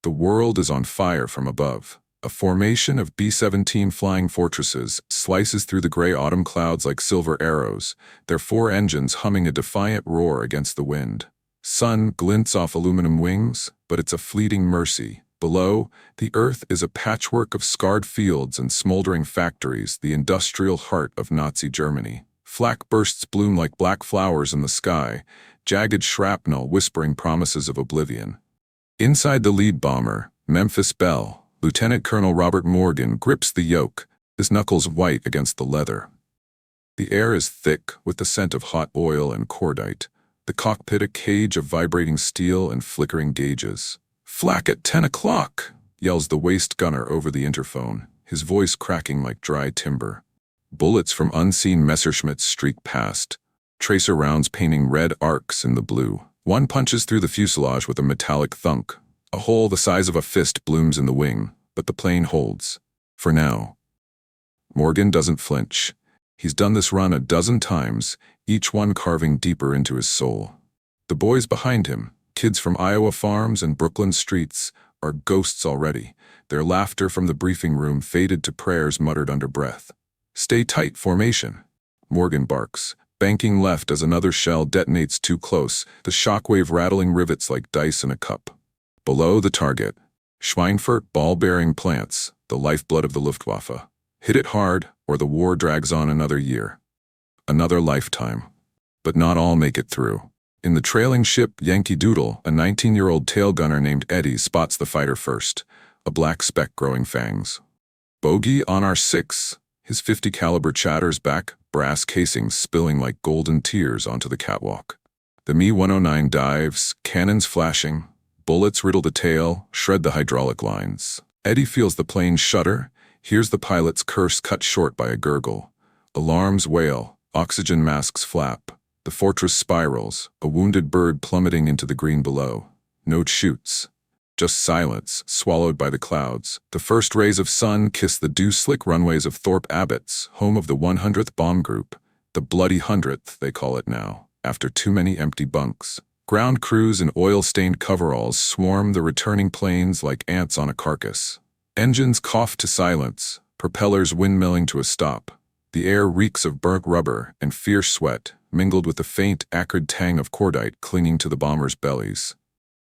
The world is on fire from above. A formation of B-17 flying fortresses slices through the gray autumn clouds like silver arrows, their four engines humming a defiant roar against the wind. Sun glints off aluminum wings, but it's a fleeting mercy. Below, the earth is a patchwork of scarred fields and smoldering factories, the industrial heart of Nazi Germany. Flak bursts bloom like black flowers in the sky, jagged shrapnel whispering promises of oblivion. Inside the lead bomber, Memphis Belle, Lieutenant Colonel Robert Morgan grips the yoke, his knuckles white against the leather. The air is thick with the scent of hot oil and cordite, the cockpit a cage of vibrating steel and flickering gauges. "Flak at 10 o'clock!" yells the waist gunner over the interphone, his voice cracking like dry timber. Bullets from unseen Messerschmitts streak past, tracer rounds painting red arcs in the blue. One punches through the fuselage with a metallic thunk. A hole the size of a fist blooms in the wing, but the plane holds. For now. Morgan doesn't flinch. He's done this run a dozen times, each one carving deeper into his soul. The boys behind him, kids from Iowa farms and Brooklyn streets, are ghosts already, their laughter from the briefing room faded to prayers muttered under breath. "Stay tight, formation," Morgan barks, banking left as another shell detonates too close, the shockwave rattling rivets like dice in a cup. Below the target, Schweinfurt ball-bearing plants, the lifeblood of the Luftwaffe. Hit it hard, or the war drags on another year. Another lifetime. But not all make it through. In the trailing ship Yankee Doodle, a 19-year-old tail gunner named Eddie spots the fighter first, a black speck growing fangs. "Bogey on our 6. His .50 caliber chatters back, brass casings spilling like golden tears onto the catwalk. The Me-109 dives, cannons flashing, bullets riddle the tail, shred the hydraulic lines. Eddie feels the plane shudder, hears the pilot's curse cut short by a gurgle. Alarms wail, oxygen masks flap. The fortress spirals, a wounded bird plummeting into the green below. No shoots. Just silence, swallowed by the clouds. The first rays of sun kiss the dew-slick runways of Thorpe Abbotts, home of the 100th Bomb Group. The Bloody 100th, they call it now, after too many empty bunks. Ground crews in oil-stained coveralls swarm the returning planes like ants on a carcass. Engines cough to silence, propellers windmilling to a stop. The air reeks of burnt rubber and fierce sweat, mingled with the faint, acrid tang of cordite clinging to the bombers' bellies.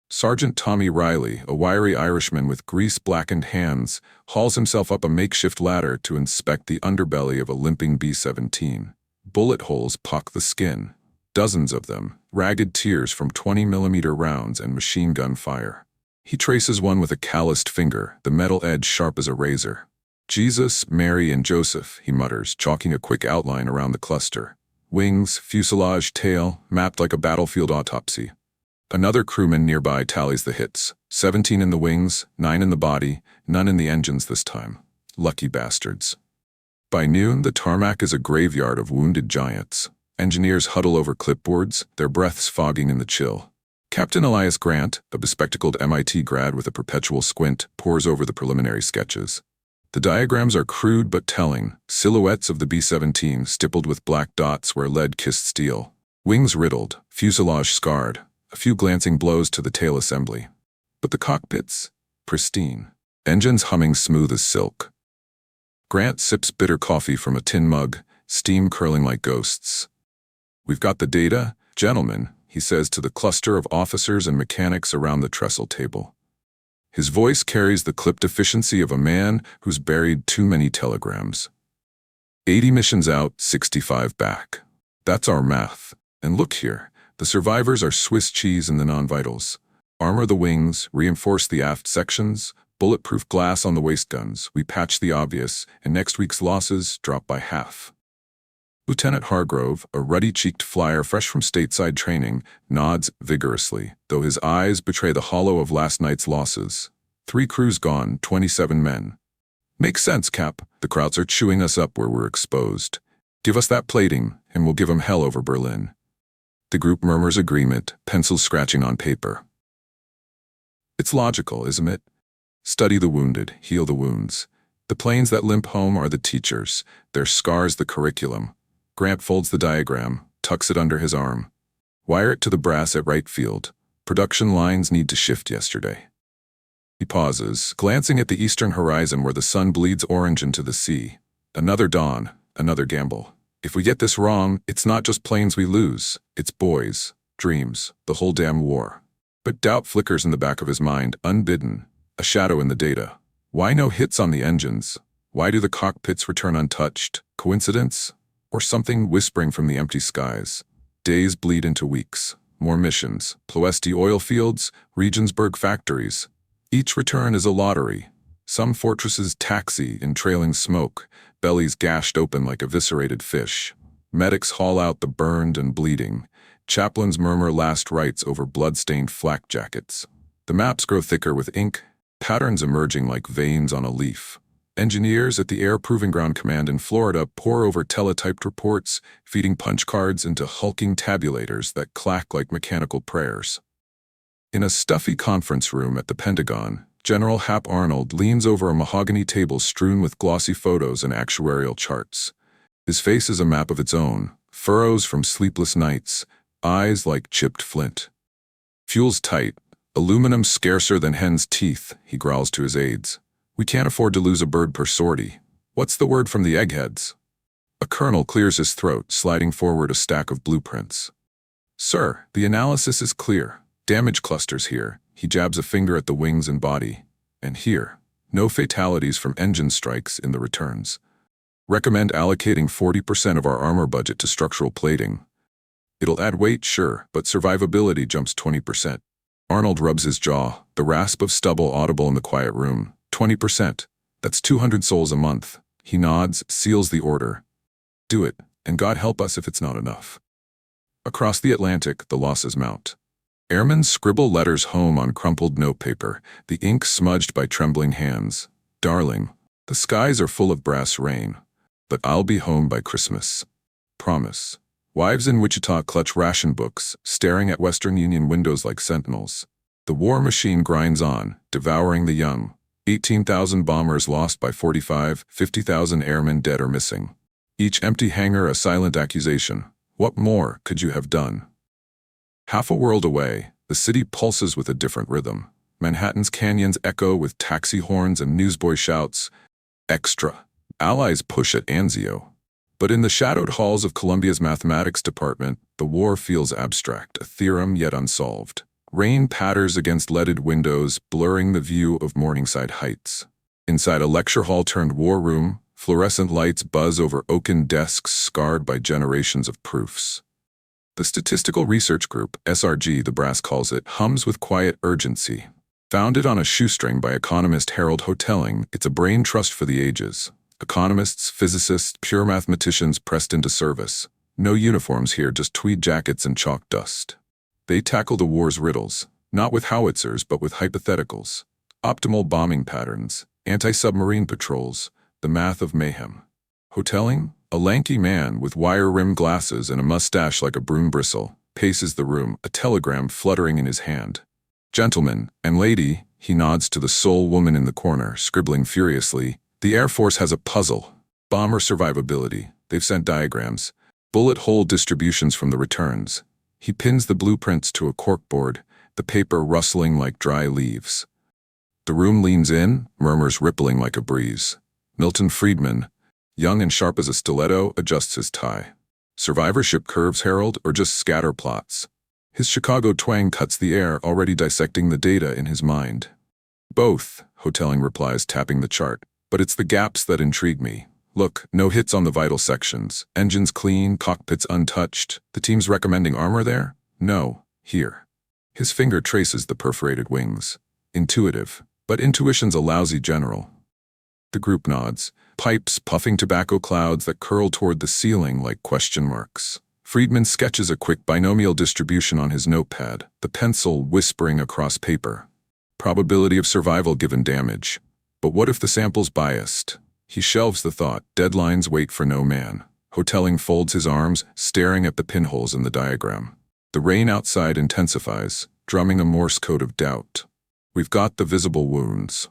Sergeant Tommy Riley, a wiry Irishman with grease-blackened hands, hauls himself up a makeshift ladder to inspect the underbelly of a limping B-17. Bullet holes pock the skin, dozens of them, ragged tears from 20mm rounds and machine gun fire. He traces one with a calloused finger, the metal edge sharp as a razor. "Jesus, Mary, and Joseph," he mutters, chalking a quick outline around the cluster. Wings, fuselage, tail, mapped like a battlefield autopsy. Another crewman nearby tallies the hits. 17 in the wings, 9 in the body, none in the engines this time. Lucky bastards. By noon, the tarmac is a graveyard of wounded giants. Engineers huddle over clipboards, their breaths fogging in the chill. Captain Elias Grant, a bespectacled MIT grad with a perpetual squint, pores over the preliminary sketches. The diagrams are crude but telling, silhouettes of the B-17 stippled with black dots where lead kissed steel. Wings riddled, fuselage scarred, a few glancing blows to the tail assembly. But the cockpits, pristine. Engines humming smooth as silk. Grant sips bitter coffee from a tin mug, steam curling like ghosts. "We've got the data, gentlemen," he says to the cluster of officers and mechanics around the trestle table. His voice carries the clipped efficiency of a man who's buried too many telegrams. 80 missions out, 65 back. That's our math. And look here, the survivors are Swiss cheese in the non-vitals. Armor the wings, reinforce the aft sections, bulletproof glass on the waist guns, we patch the obvious, and next week's losses drop by half. Lieutenant Hargrove, a ruddy-cheeked flyer fresh from stateside training, nods vigorously, though his eyes betray the hollow of last night's losses. 3 crews gone, 27 men. "Makes sense, Cap. The Krauts are chewing us up where we're exposed. Give us that plating, and we'll give 'em hell over Berlin." The group murmurs agreement, pencils scratching on paper. It's logical, isn't it? Study the wounded, heal the wounds. The planes that limp home are the teachers, their scars the curriculum. Grant folds the diagram, tucks it under his arm. "Wire it to the brass at right field. Production lines need to shift yesterday." He pauses, glancing at the eastern horizon where the sun bleeds orange into the sea. Another dawn, another gamble. If we get this wrong, it's not just planes we lose. It's boys, dreams, the whole damn war. But doubt flickers in the back of his mind, unbidden, a shadow in the data. Why no hits on the engines? Why do the cockpits return untouched? Coincidence? Or something whispering from the empty skies? Days bleed into weeks. More missions. Ploesti oil fields, Regensburg factories. Each return is a lottery. Some fortresses taxi in trailing smoke, bellies gashed open like eviscerated fish. Medics haul out the burned and bleeding. Chaplains murmur last rites over blood-stained flak jackets. The maps grow thicker with ink, patterns emerging like veins on a leaf. Engineers at the Air Proving Ground Command in Florida pore over teletyped reports, feeding punch cards into hulking tabulators that clack like mechanical prayers. In a stuffy conference room at the Pentagon, General Hap Arnold leans over a mahogany table strewn with glossy photos and actuarial charts. His face is a map of its own, furrows from sleepless nights, eyes like chipped flint. Fuel's tight, aluminum scarcer than hen's teeth, he growls to his aides. We can't afford to lose a bird per sortie. What's the word from the eggheads? A colonel clears his throat, sliding forward a stack of blueprints. Sir, the analysis is clear. Damage clusters here. He jabs a finger at the wings and body. And here, no fatalities from engine strikes in the returns. Recommend allocating 40% of our armor budget to structural plating. It'll add weight, sure, but survivability jumps 20%. Arnold rubs his jaw, the rasp of stubble audible in the quiet room. 20%. That's 200 souls a month. He nods, seals the order. Do it, and God help us if it's not enough. Across the Atlantic, the losses mount. Airmen scribble letters home on crumpled notepaper, the ink smudged by trembling hands. Darling, the skies are full of brass rain, but I'll be home by Christmas. Promise. Wives in Wichita clutch ration books, staring at Western Union windows like sentinels. The war machine grinds on, devouring the young. 18,000 bombers lost by 45, 50,000 airmen dead or missing. Each empty hangar a silent accusation. What more could you have done? Half a world away, the city pulses with a different rhythm. Manhattan's canyons echo with taxi horns and newsboy shouts. Extra. Allies push at Anzio. But in the shadowed halls of Columbia's mathematics department, the war feels abstract, a theorem yet unsolved. Rain patters against leaded windows, blurring the view of Morningside Heights. Inside a lecture hall turned war room, fluorescent lights buzz over oaken desks scarred by generations of proofs. The Statistical Research Group, SRG the brass calls it, hums with quiet urgency. Founded on a shoestring by economist Harold Hotelling, it's a brain trust for the ages. Economists, physicists, pure mathematicians pressed into service. No uniforms here, just tweed jackets and chalk dust. They tackle the war's riddles, not with howitzers but with hypotheticals. Optimal bombing patterns, anti-submarine patrols, the math of mayhem. Hotelling, a lanky man with wire-rimmed glasses and a mustache like a broom bristle, paces the room, a telegram fluttering in his hand. Gentlemen and lady, he nods to the sole woman in the corner, scribbling furiously. The Air Force has a puzzle. Bomber survivability. They've sent diagrams. Bullet hole distributions from the returns. He pins the blueprints to a corkboard, the paper rustling like dry leaves. The room leans in, murmurs rippling like a breeze. Milton Friedman, young and sharp as a stiletto, adjusts his tie. Survivorship curves, Harold, or just scatter plots? His Chicago twang cuts the air, already dissecting the data in his mind. Both, Hotelling replies, tapping the chart. But it's the gaps that intrigue me. Look, no hits on the vital sections. Engines clean, cockpits untouched. The team's recommending armor there? No, here. His finger traces the perforated wings. Intuitive, but intuition's a lousy general. The group nods, pipes puffing tobacco clouds that curl toward the ceiling like question marks. Friedman sketches a quick binomial distribution on his notepad, the pencil whispering across paper. Probability of survival given damage. But what if the sample's biased? He shelves the thought. Deadlines wait for no man. Hotelling folds his arms, staring at the pinholes in the diagram. The rain outside intensifies, drumming a Morse code of doubt. We've got the visible wounds.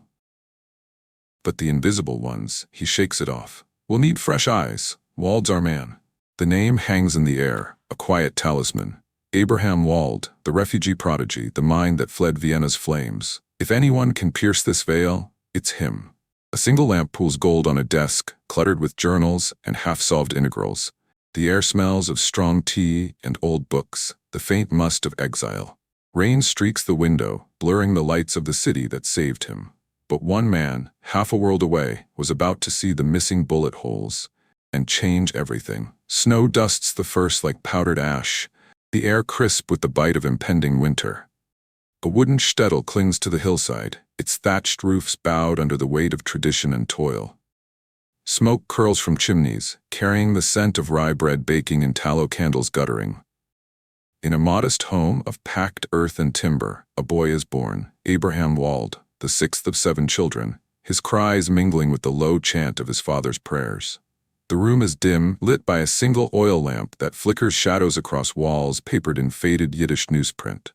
But the invisible ones, he shakes it off. We'll need fresh eyes. Wald's our man. The name hangs in the air, a quiet talisman. Abraham Wald, the refugee prodigy, the mind that fled Vienna's flames. If anyone can pierce this veil, it's him. A single lamp pools gold on a desk, cluttered with journals and half-solved integrals. The air smells of strong tea and old books, the faint must of exile. Rain streaks the window, blurring the lights of the city that saved him. But one man, half a world away, was about to see the missing bullet holes and change everything. Snow dusts the first like powdered ash, the air crisp with the bite of impending winter. A wooden shtetl clings to the hillside, its thatched roofs bowed under the weight of tradition and toil. Smoke curls from chimneys, carrying the scent of rye bread baking and tallow candles guttering. In a modest home of packed earth and timber, a boy is born, Abraham Wald, the sixth of 7 children, his cries mingling with the low chant of his father's prayers. The room is dim, lit by a single oil lamp that flickers shadows across walls papered in faded Yiddish newsprint.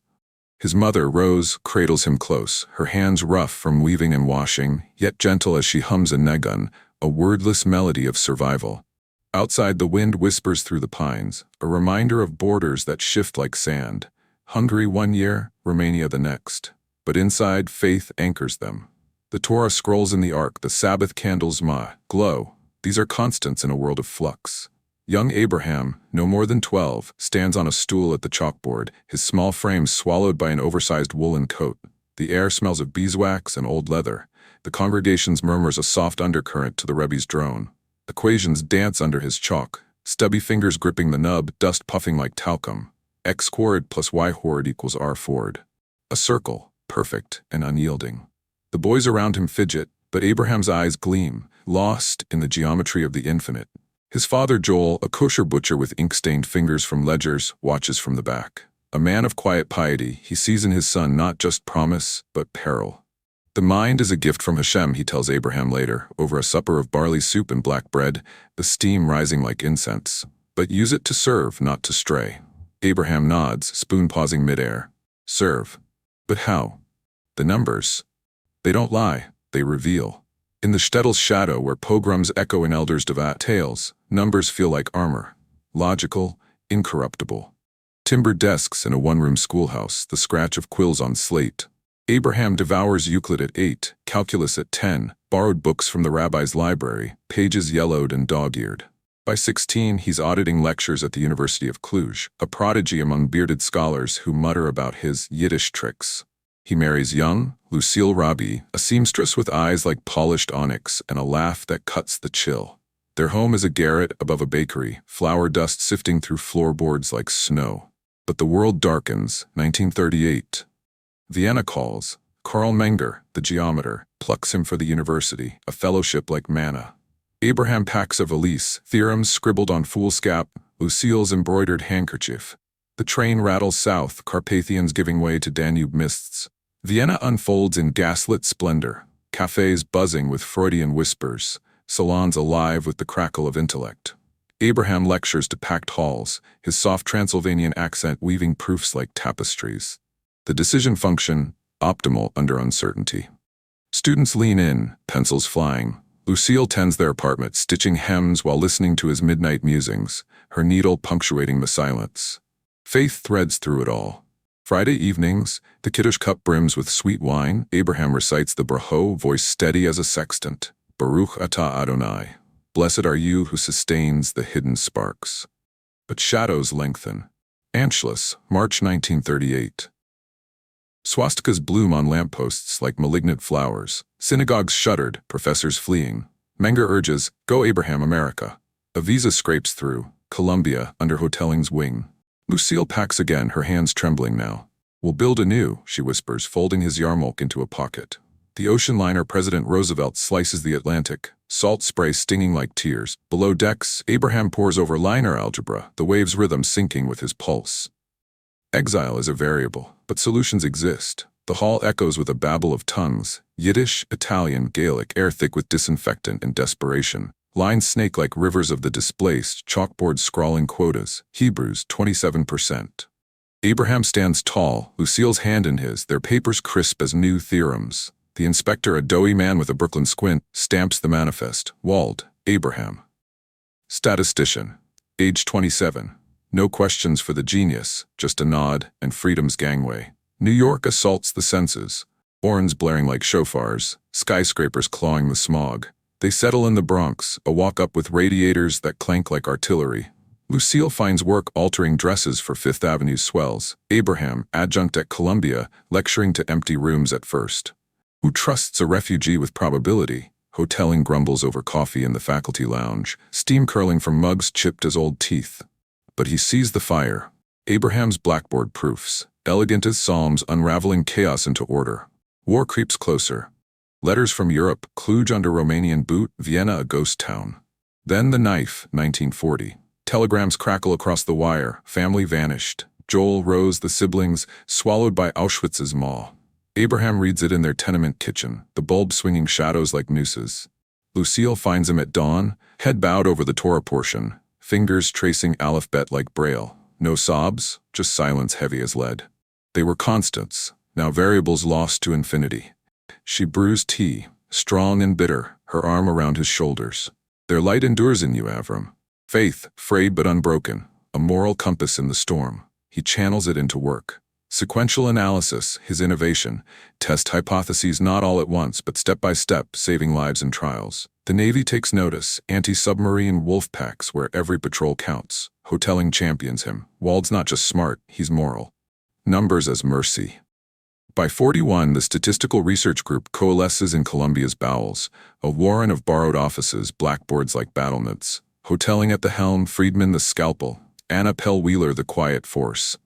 His mother, Rose, cradles him close, her hands rough from weaving and washing, yet gentle as she hums a negun, a wordless melody of survival. Outside, the wind whispers through the pines, a reminder of borders that shift like sand. Hungary one year, Romania the next. But inside, faith anchors them. The Torah scrolls in the ark, the Sabbath candles glow. These are constants in a world of flux. Young Abraham, no more than 12, stands on a stool at the chalkboard, his small frame swallowed by an oversized woolen coat. The air smells of beeswax and old leather. The congregation murmurs a soft undercurrent to the Rebbe's drone. Equations dance under his chalk, stubby fingers gripping the nub, dust puffing like talcum. X chord plus Y chord equals R chord. A circle, perfect and unyielding. The boys around him fidget, but Abraham's eyes gleam, lost in the geometry of the infinite. His father Joel, a kosher butcher with ink-stained fingers from ledgers, watches from the back. A man of quiet piety, he sees in his son not just promise, but peril. The mind is a gift from Hashem, he tells Abraham later, over a supper of barley soup and black bread, the steam rising like incense. But use it to serve, not to stray. Abraham nods, spoon pausing midair. Serve. But how? The numbers. They don't lie, they reveal. In the shtetl's shadow, where pogroms echo in elders' devout tales, numbers feel like armor. Logical, incorruptible. Timber desks in a one-room schoolhouse, the scratch of quills on slate. Abraham devours Euclid at 8, calculus at 10, borrowed books from the rabbi's library, pages yellowed and dog-eared. By 16, he's auditing lectures at the University of Cluj, a prodigy among bearded scholars who mutter about his Yiddish tricks. He marries young Lucille Rabi, a seamstress with eyes like polished onyx and a laugh that cuts the chill. Their home is a garret above a bakery, flour dust sifting through floorboards like snow. But the world darkens, 1938. Vienna calls. Karl Menger, the geometer, plucks him for the university, a fellowship like manna. Abraham packs a valise, theorems scribbled on foolscap, Lucille's embroidered handkerchief. The train rattles south, Carpathians giving way to Danube mists. Vienna unfolds in gaslit splendor, cafes buzzing with Freudian whispers, salons alive with the crackle of intellect. Abraham lectures to packed halls, his soft Transylvanian accent weaving proofs like tapestries. The decision function, optimal under uncertainty. Students lean in, pencils flying. Lucille tends their apartment, stitching hems while listening to his midnight musings, her needle punctuating the silence. Faith threads through it all. Friday evenings, the kiddush cup brims with sweet wine. Abraham recites the bracho, voice steady as a sextant. Baruch atah Adonai. Blessed are you who sustains the hidden sparks. But shadows lengthen. Anschluss, March 1938. Swastikas bloom on lampposts like malignant flowers. Synagogues shuttered, professors fleeing. Menger urges, go Abraham, America. A visa scrapes through. Columbia, under Hotelling's wing. Lucille packs again, her hands trembling now. We'll build anew, she whispers, folding his yarmulke into a pocket. The ocean liner President Roosevelt slices the Atlantic, salt spray stinging like tears. Below decks, Abraham pores over liner algebra, the wave's rhythm syncing with his pulse. Exile is a variable, but solutions exist. The hall echoes with a babble of tongues, Yiddish, Italian, Gaelic, air thick with disinfectant and desperation. Lines snake like rivers of the displaced, chalkboards scrawling quotas, Hebrews 27%. Abraham stands tall, Lucille's hand in his, their papers crisp as new theorems. The inspector, a doughy man with a Brooklyn squint, stamps the manifest. Wald, Abraham. Statistician, age 27. No questions for the genius, just a nod and freedom's gangway. New York assaults the senses. Horns blaring like shofars, skyscrapers clawing the smog. They settle in the Bronx, a walk-up with radiators that clank like artillery. Lucille finds work altering dresses for Fifth Avenue swells. Abraham, adjunct at Columbia, lecturing to empty rooms at first. Who trusts a refugee with probability? Hoteling grumbles over coffee in the faculty lounge, steam curling from mugs chipped as old teeth. But he sees the fire. Abraham's blackboard proofs, elegant as psalms unraveling chaos into order. War creeps closer. Letters from Europe, Cluj under Romanian boot, Vienna a ghost town. Then the knife, 1940. Telegrams crackle across the wire, family vanished. Joel, Rose, the siblings, swallowed by Auschwitz's maw. Abraham reads it in their tenement kitchen, the bulb swinging shadows like nooses. Lucille finds him at dawn, head bowed over the Torah portion, fingers tracing alphabet like Braille. No sobs, just silence heavy as lead. They were constants, now variables lost to infinity. She brews tea, strong and bitter, her arm around his shoulders. Their light endures in you, Avram. Faith, frayed but unbroken, a moral compass in the storm. He channels it into work. Sequential analysis, his innovation. Test hypotheses not all at once, but step by step, saving lives in trials. The Navy takes notice, anti-submarine wolf packs where every patrol counts. Hoteling champions him. Wald's not just smart, he's moral. Numbers as mercy. By 41, the Statistical Research Group coalesces in Columbia's bowels, a warren of borrowed offices, blackboards like battlements. Hoteling at the helm, Friedman the scalpel, Anna Pell-Wheeler the quiet force.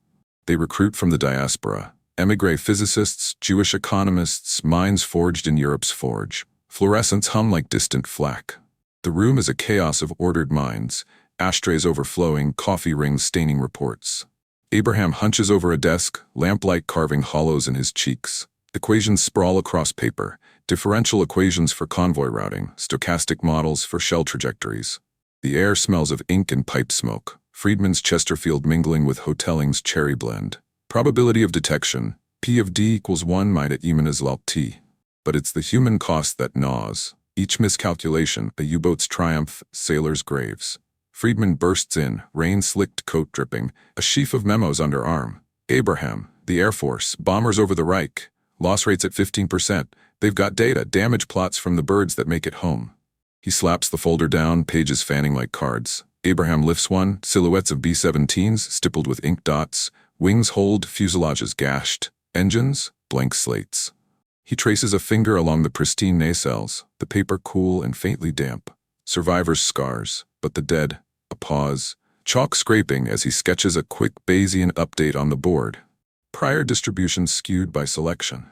They recruit from the diaspora, émigré physicists, Jewish economists, minds forged in Europe's forge. Fluorescents hum like distant flak. The room is a chaos of ordered minds, ashtrays overflowing, coffee rings staining reports. Abraham hunches over a desk, lamplight carving hollows in his cheeks. Equations sprawl across paper, differential equations for convoy routing, stochastic models for shell trajectories. The air smells of ink and pipe smoke, Friedman's Chesterfield mingling with Hoteling's cherry blend. Probability of detection, P of D equals 1 minus Emin's log T. But it's the human cost that gnaws. Each miscalculation, a U-boat's triumph, sailors' graves. Friedman bursts in, rain-slicked coat dripping, a sheaf of memos under arm. Abraham, the Air Force, bombers over the Reich. Loss rates at 15%. They've got data, damage plots from the birds that make it home. He slaps the folder down, pages fanning like cards. Abraham lifts one, silhouettes of B-17s stippled with ink dots. Wings hold, fuselages gashed. Engines, blank slates. He traces a finger along the pristine nacelles, the paper cool and faintly damp. Survivors' scars, but the dead, a pause. Chalk scraping as he sketches a quick Bayesian update on the board. Prior distribution skewed by selection.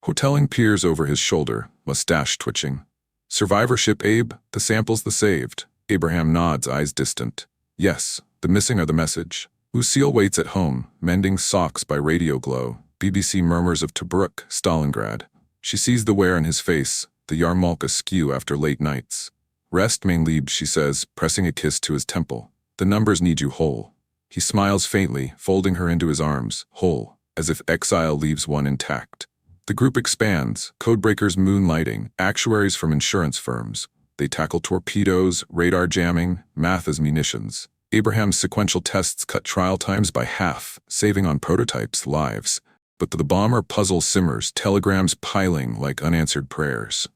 Hoteling peers over his shoulder, mustache twitching. Survivorship, Abe, the sample's the saved. Abraham nods, eyes distant. Yes, the missing are the message. Lucille waits at home, mending socks by radio glow. BBC murmurs of Tobruk, Stalingrad. She sees the wear on his face, the yarmulke askew after late nights. Rest, mein Lieb, she says, pressing a kiss to his temple. The numbers need you whole. He smiles faintly, folding her into his arms, whole, as if exile leaves one intact. The group expands, codebreakers moonlighting, actuaries from insurance firms. They tackle torpedoes, radar jamming, math as munitions. Abraham's sequential tests cut trial times by half, saving on prototypes lives. But the bomber puzzle simmers, telegrams piling like unanswered prayers.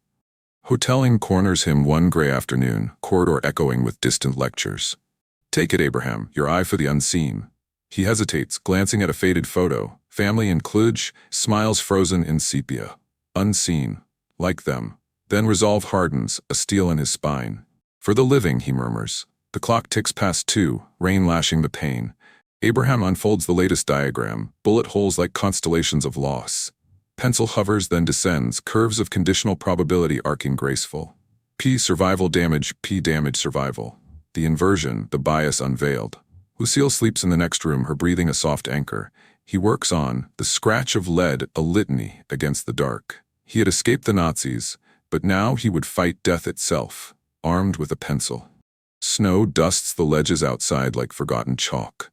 Hoteling corners him one gray afternoon, corridor echoing with distant lectures. Take it, Abraham, your eye for the unseen. He hesitates, glancing at a faded photo. Family in Cluj, smiles frozen in sepia. Unseen. Like them. Then resolve hardens, a steel in his spine. For the living, he murmurs. The clock ticks past 2, rain lashing the pane. Abraham unfolds the latest diagram, bullet holes like constellations of loss. Pencil hovers, then descends, curves of conditional probability arcing graceful. P survival damage, P damage survival. The inversion, the bias unveiled. Lucille sleeps in the next room, her breathing a soft anchor. He works on, the scratch of lead, a litany against the dark. He had escaped the Nazis, but now he would fight death itself, armed with a pencil. Snow dusts the ledges outside like forgotten chalk.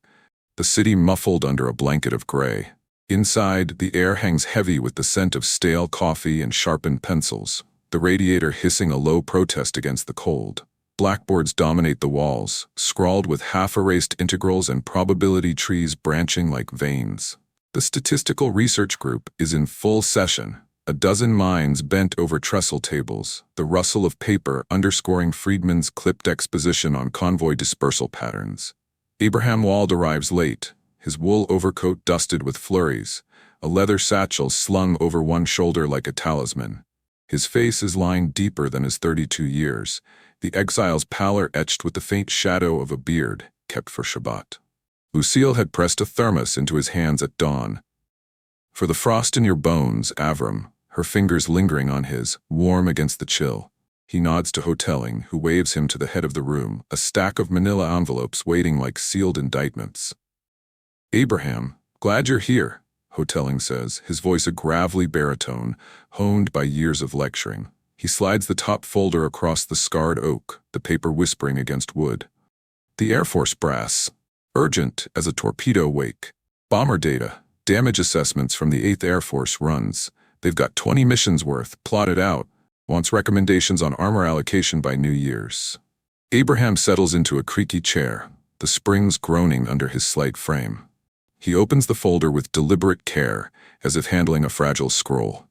The city muffled under a blanket of gray. Inside, the air hangs heavy with the scent of stale coffee and sharpened pencils, the radiator hissing a low protest against the cold. Blackboards dominate the walls, scrawled with half-erased integrals and probability trees branching like veins. The Statistical Research Group is in full session. A dozen minds bent over trestle tables, the rustle of paper underscoring Friedman's clipped exposition on convoy dispersal patterns. Abraham Wald arrives late, his wool overcoat dusted with flurries, a leather satchel slung over one shoulder like a talisman. His face is lined deeper than his 32 years, the exile's pallor etched with the faint shadow of a beard kept for Shabbat. Lucille had pressed a thermos into his hands at dawn. "For the frost in your bones, Avram," her fingers lingering on his, warm against the chill. He nods to Hotelling, who waves him to the head of the room, a stack of manila envelopes waiting like sealed indictments. "Abraham, glad you're here," Hotelling says, his voice a gravelly baritone, honed by years of lecturing. He slides the top folder across the scarred oak, the paper whispering against wood. "The Air Force brass. Urgent as a torpedo wake. Bomber data. Damage assessments from the 8th Air Force runs. They've got 20 missions worth, plotted out. Wants recommendations on armor allocation by New Year's." Abraham settles into a creaky chair, the springs groaning under his slight frame. He opens the folder with deliberate care, as if handling a fragile scroll.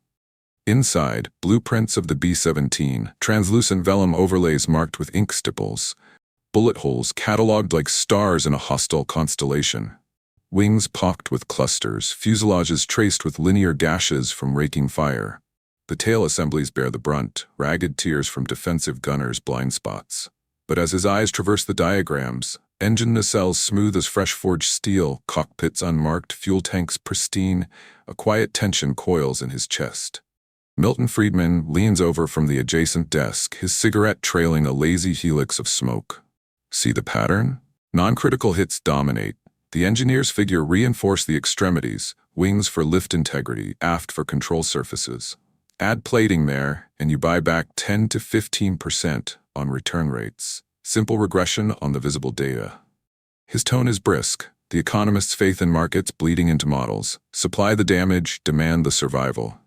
Inside, blueprints of the B-17, translucent vellum overlays marked with ink stipples, bullet holes catalogued like stars in a hostile constellation. Wings pocked with clusters, fuselages traced with linear gashes from raking fire. The tail assemblies bear the brunt, ragged tears from defensive gunners' blind spots. But as his eyes traverse the diagrams, engine nacelles smooth as fresh-forged steel, cockpits unmarked, fuel tanks pristine, a quiet tension coils in his chest. Milton Friedman leans over from the adjacent desk, his cigarette trailing a lazy helix of smoke. "See the pattern? Non-critical hits dominate. The engineer's figure reinforce the extremities, wings for lift integrity, aft for control surfaces. Add plating there, and you buy back 10 to 15% on return rates. Simple regression on the visible data." His tone is brisk, the economist's faith in markets bleeding into models. Supply the damage, demand the survival.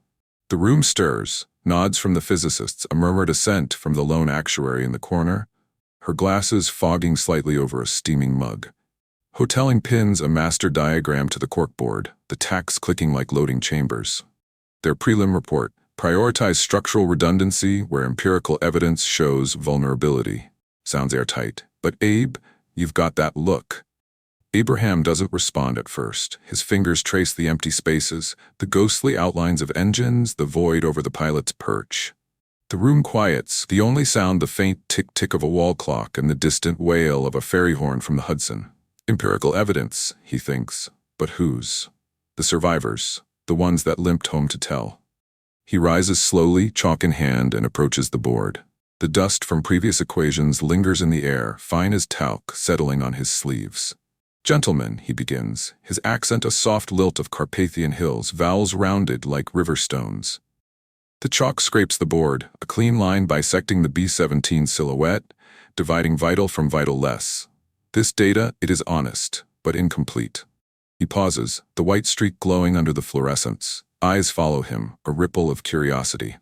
The room stirs, nods from the physicists, a murmured assent from the lone actuary in the corner, her glasses fogging slightly over a steaming mug. Hotelling pins a master diagram to the corkboard, the tacks clicking like loading chambers. Their prelim report: prioritize structural redundancy where empirical evidence shows vulnerability. Sounds airtight, but Abe, you've got that look. Abraham doesn't respond at first. His fingers trace the empty spaces, the ghostly outlines of engines, the void over the pilot's perch. The room quiets, the only sound the faint tick-tick of a wall clock and the distant wail of a ferry horn from the Hudson. Empirical evidence, he thinks, but whose? The survivors, the ones that limped home to tell. He rises slowly, chalk in hand, and approaches the board. The dust from previous equations lingers in the air, fine as talc, settling on his sleeves. "Gentlemen," he begins, his accent a soft lilt of Carpathian hills, vowels rounded like river stones. The chalk scrapes the board, a clean line bisecting the B-17 silhouette, dividing vital from vital less. This data, it is honest, but incomplete. He pauses, the white streak glowing under the fluorescence. Eyes follow him, a ripple of curiosity.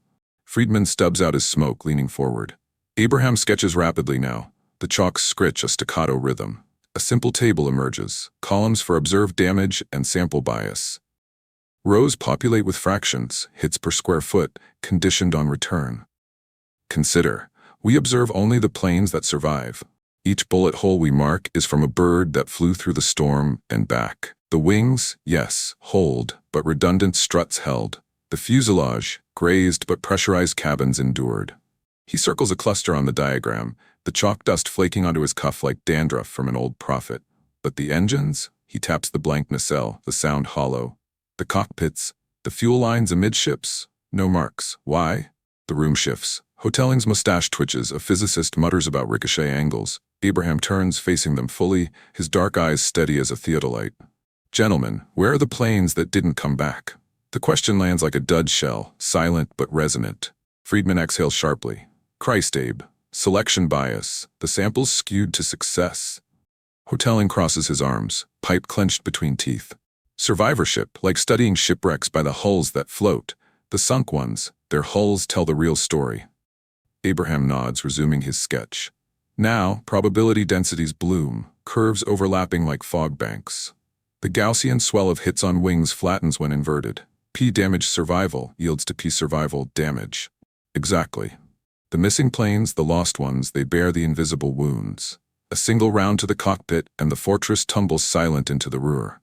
Friedman stubs out his smoke, leaning forward. Abraham sketches rapidly now, the chalk scritch a staccato rhythm. A simple table emerges, columns for observed damage and sample bias. Rows populate with fractions, hits per square foot, conditioned on return. Consider, we observe only the planes that survive. Each bullet hole we mark is from a bird that flew through the storm and back. The wings, yes, hold, but redundant struts held. The fuselage, grazed but pressurized cabins endured. He circles a cluster on the diagram, the chalk dust flaking onto his cuff like dandruff from an old prophet. But the engines? He taps the blank nacelle, the sound hollow. The cockpits, the fuel lines amidships? No marks. Why? The room shifts. Hotelling's mustache twitches, a physicist mutters about ricochet angles. Abraham turns, facing them fully, his dark eyes steady as a theodolite. "Gentlemen, where are the planes that didn't come back?" The question lands like a dud shell, silent but resonant. Friedman exhales sharply. "Christ, Abe. Selection bias. The samples skewed to success." Hotelling crosses his arms, pipe clenched between teeth. "Survivorship, like studying shipwrecks by the hulls that float. The sunk ones, their hulls tell the real story." Abraham nods, resuming his sketch. Now, probability densities bloom, curves overlapping like fog banks. The Gaussian swell of hits on wings flattens when inverted. P damage survival yields to P survival damage. Exactly. The missing planes, the lost ones, they bear the invisible wounds. A single round to the cockpit, and the fortress tumbles silent into the Ruhr.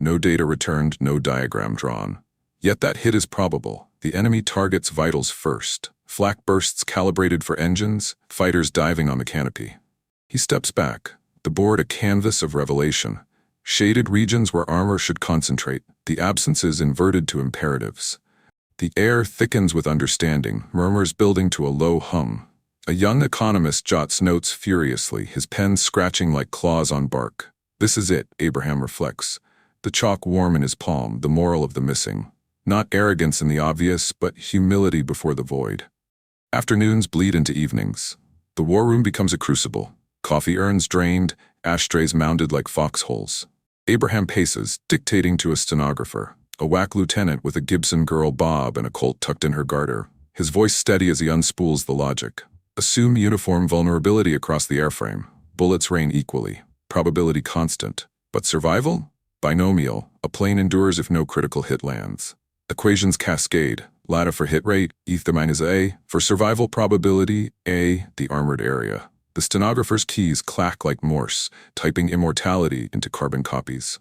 No data returned, no diagram drawn. Yet that hit is probable. The enemy targets vitals first. Flak bursts calibrated for engines, fighters diving on the canopy. He steps back, the board a canvas of revelation. Shaded regions where armor should concentrate, the absences inverted to imperatives. The air thickens with understanding, murmurs building to a low hum. A young economist jots notes furiously, his pen scratching like claws on bark. This is it, Abraham reflects. The chalk warm in his palm, the moral of the missing. Not arrogance in the obvious, but humility before the void. Afternoons bleed into evenings. The war room becomes a crucible. Coffee urns drained, ashtrays mounded like foxholes. Abraham paces, dictating to a stenographer, a whack lieutenant with a Gibson girl bob and a Colt tucked in her garter, his voice steady as he unspools the logic. Assume uniform vulnerability across the airframe. Bullets rain equally. Probability constant. But survival? Binomial. A plane endures if no critical hit lands. Equations cascade. Ladder for hit rate, ether minus A. For survival probability, A, the armored area. The stenographer's keys clack like Morse, typing immortality into carbon copies.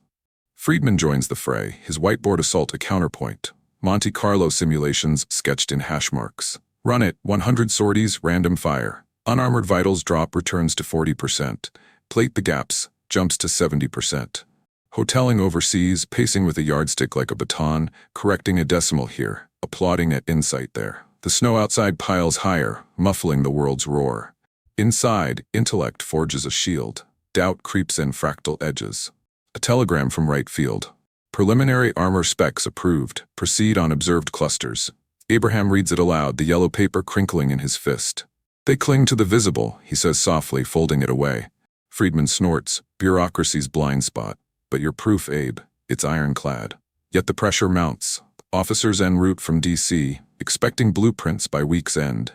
Friedman joins the fray, his whiteboard assault a counterpoint. Monte Carlo simulations sketched in hash marks. Run it, 100 sorties, random fire. Unarmored vitals drop, returns to 40%. Plate the gaps, jumps to 70%. Hoteling overseas, pacing with a yardstick like a baton, correcting a decimal here, applauding at insight there. The snow outside piles higher, muffling the world's roar. Inside, intellect forges a shield. Doubt creeps in fractal edges. A telegram from right field. Preliminary armor specs approved. Proceed on observed clusters. Abraham reads it aloud, the yellow paper crinkling in his fist. They cling to the visible, he says softly, folding it away. Friedman snorts, bureaucracy's blind spot. But your proof, Abe, it's ironclad. Yet the pressure mounts. Officers en route from D.C., expecting blueprints by week's end.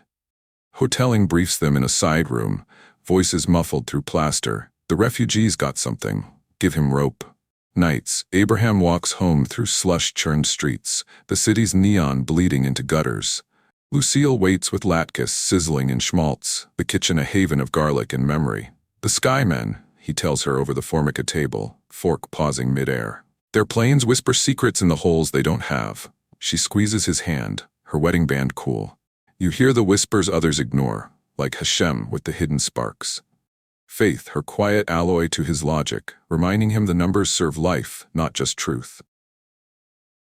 Hoteling briefs them in a side room, voices muffled through plaster. The refugee's got something. Give him rope. Nights, Abraham walks home through slush-churned streets, the city's neon bleeding into gutters. Lucille waits with latkes sizzling in schmaltz, the kitchen a haven of garlic and memory. The Skymen, he tells her over the formica table, fork pausing midair. Their planes whisper secrets in the holes they don't have. She squeezes his hand, her wedding band cool. You hear the whispers others ignore, like Hashem with the hidden sparks. Faith, her quiet alloy to his logic, reminding him the numbers serve life, not just truth.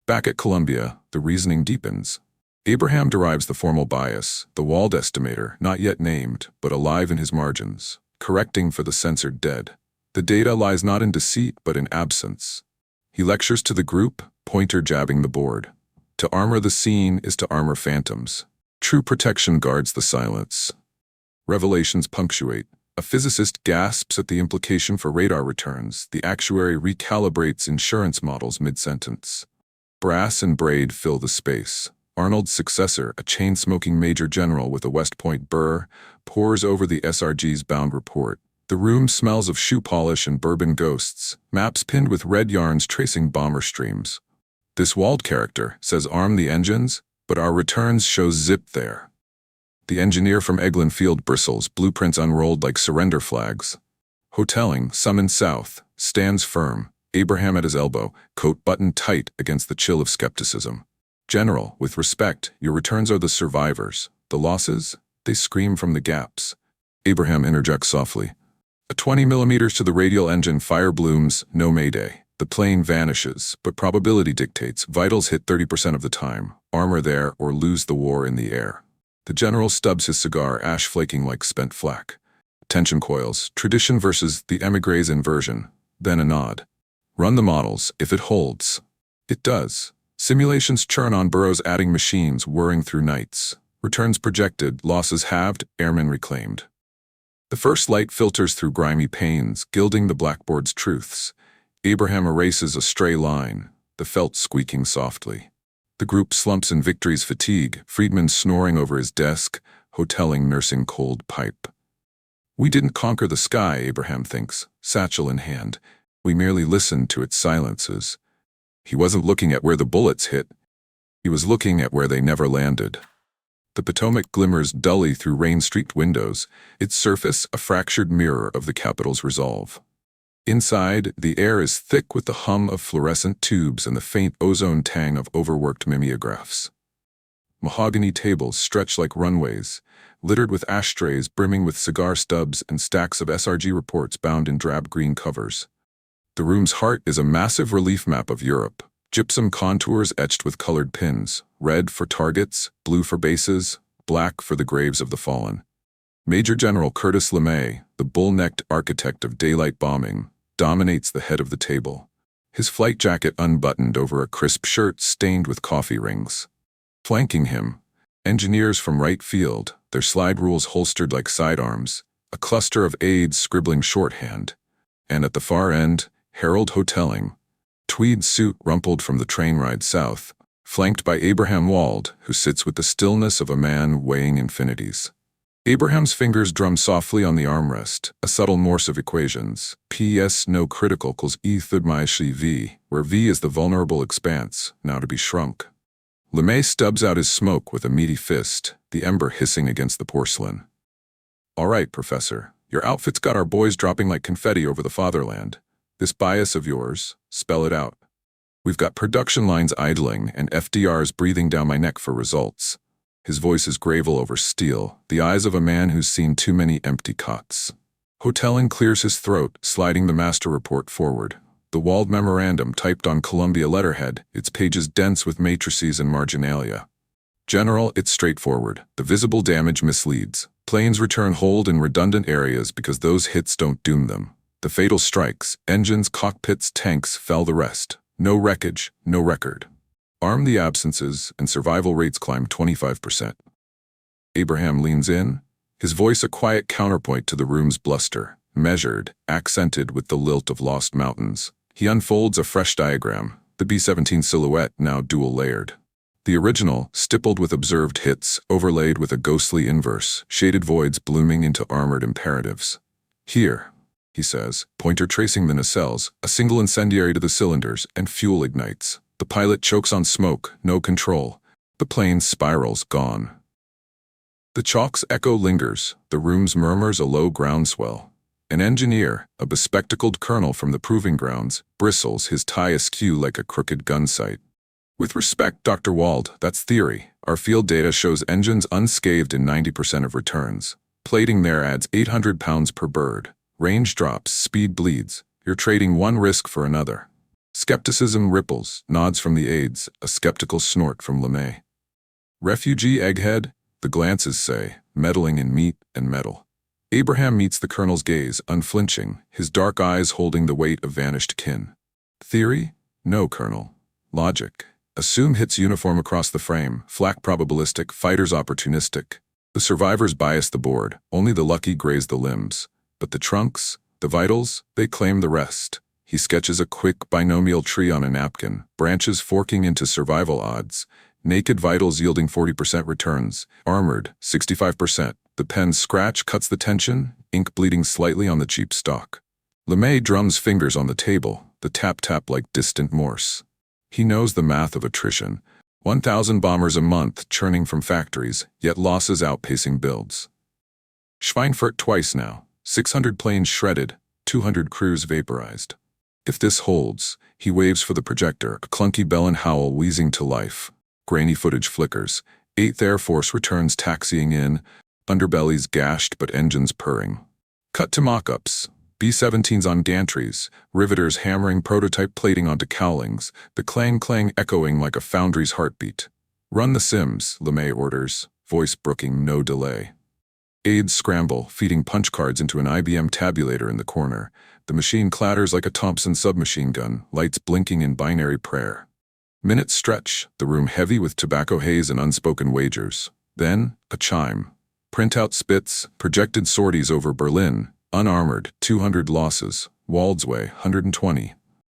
Back at Columbia, the reasoning deepens. Abraham derives the formal bias, the Wald estimator, not yet named, but alive in his margins, correcting for the censored dead. The data lies not in deceit, but in absence. He lectures to the group, pointer jabbing the board. To armor the scene is to armor phantoms. True protection guards the silence. Revelations punctuate. A physicist gasps at the implication for radar returns. The actuary recalibrates insurance models mid-sentence. Brass and braid fill the space. Arnold's successor, a chain-smoking major general with a West Point burr, pores over the SRG's bound report. The room smells of shoe polish and bourbon ghosts, maps pinned with red yarns tracing bomber streams. This Wald character says arm the engines, but our returns show zip there. The engineer from Eglin Field bristles, blueprints unrolled like surrender flags. Hoteling, summoned south, stands firm, Abraham at his elbow, coat buttoned tight against the chill of skepticism. General, with respect, your returns are the survivors. The losses? They scream from the gaps. Abraham interjects softly. A 20 millimeters to the radial engine, fire blooms, no mayday. The plane vanishes, but probability dictates vitals hit 30% of the time. Armor there or lose the war in the air. The general stubs his cigar, ash flaking like spent flak. Tension coils, tradition versus the emigre's inversion. Then a nod. Run the models, if it holds. It does. Simulations churn on Burroughs adding machines whirring through nights. Returns projected, losses halved, airmen reclaimed. The first light filters through grimy panes, gilding the blackboard's truths. Abraham erases a stray line, the felt squeaking softly. The group slumps in victory's fatigue, Friedman snoring over his desk, Hoteling nursing cold pipe. We didn't conquer the sky, Abraham thinks, satchel in hand. We merely listened to its silences. He wasn't looking at where the bullets hit. He was looking at where they never landed. The Potomac glimmers dully through rain-streaked windows, its surface a fractured mirror of the capital's resolve. Inside, the air is thick with the hum of fluorescent tubes and the faint ozone tang of overworked mimeographs. Mahogany tables stretch like runways, littered with ashtrays brimming with cigar stubs and stacks of SRG reports bound in drab green covers. The room's heart is a massive relief map of Europe, gypsum contours etched with colored pins, red for targets, blue for bases, black for the graves of the fallen. Major General Curtis LeMay, the bull-necked architect of daylight bombing, dominates the head of the table, his flight jacket unbuttoned over a crisp shirt stained with coffee rings. Flanking him, engineers from right field, their slide rules holstered like sidearms, a cluster of aides scribbling shorthand, and at the far end, Harold Hotelling, tweed suit rumpled from the train ride south, flanked by Abraham Wald, who sits with the stillness of a man weighing infinities. Abraham's fingers drum softly on the armrest, a subtle Morse of equations. P.S. No critical equals E thud myshi V, where V is the vulnerable expanse, now to be shrunk. LeMay stubs out his smoke with a meaty fist, the ember hissing against the porcelain. All right, Professor, your outfit's got our boys dropping like confetti over the fatherland. This bias of yours, spell it out. We've got production lines idling and FDRs breathing down my neck for results. His voice is gravel over steel, the eyes of a man who's seen too many empty cots. Hotelling clears his throat, sliding the master report forward. The Wald memorandum typed on Columbia letterhead, its pages dense with matrices and marginalia. General, it's straightforward. The visible damage misleads. Planes return hold in redundant areas because those hits don't doom them. The fatal strikes, engines, cockpits, tanks, fell the rest. No wreckage, no record. Arm the absences, and survival rates climb 25%. Abraham leans in, his voice a quiet counterpoint to the room's bluster, measured, accented with the lilt of lost mountains. He unfolds a fresh diagram, the B-17 silhouette now dual-layered. The original, stippled with observed hits, overlaid with a ghostly inverse, shaded voids blooming into armored imperatives. Here, he says, pointer tracing the nacelles, a single incendiary to the cylinders, and fuel ignites. The pilot chokes on smoke, no control. The plane spirals, gone. The chalk's echo lingers, the room's murmurs a low groundswell. An engineer, a bespectacled colonel from the proving grounds, bristles, his tie askew like a crooked gun sight. With respect, Dr. Wald, that's theory. Our field data shows engines unscathed in 90% of returns. Plating there adds 800 pounds per bird. Range drops, speed bleeds. You're trading one risk for another. Skepticism ripples, nods from the aides, a skeptical snort from LeMay. Refugee egghead, the glances say, meddling in meat and metal. Abraham meets the colonel's gaze, unflinching, his dark eyes holding the weight of vanished kin. Theory? No, Colonel. Logic. Assume hits uniform across the frame, flak probabilistic, fighters opportunistic. The survivors bias the board, only the lucky graze the limbs. But the trunks, the vitals, they claim the rest. He sketches a quick binomial tree on a napkin, branches forking into survival odds, naked vitals yielding 40% returns, armored, 65%. The pen's scratch cuts the tension, ink bleeding slightly on the cheap stock. LeMay drums fingers on the table, the tap-tap like distant Morse. He knows the math of attrition. 1,000 bombers a month churning from factories, yet losses outpacing builds. Schweinfurt twice now, 600 planes shredded, 200 crews vaporized. If this holds, he waves for the projector, a clunky bell and howl wheezing to life. Grainy footage flickers. 8th Air Force returns taxiing in, underbellies gashed but engines purring. Cut to mock-ups. B-17s on gantries, riveters hammering prototype plating onto cowlings, the clang-clang echoing like a foundry's heartbeat. Run the sims, LeMay orders, voice brooking no delay. Aides scramble, feeding punch cards into an IBM tabulator in the corner. The machine clatters like a Thompson submachine gun, lights blinking in binary prayer. Minutes stretch, the room heavy with tobacco haze and unspoken wagers. Then, a chime. Printout spits, projected sorties over Berlin, unarmored, 200 losses, Wald's way, 120.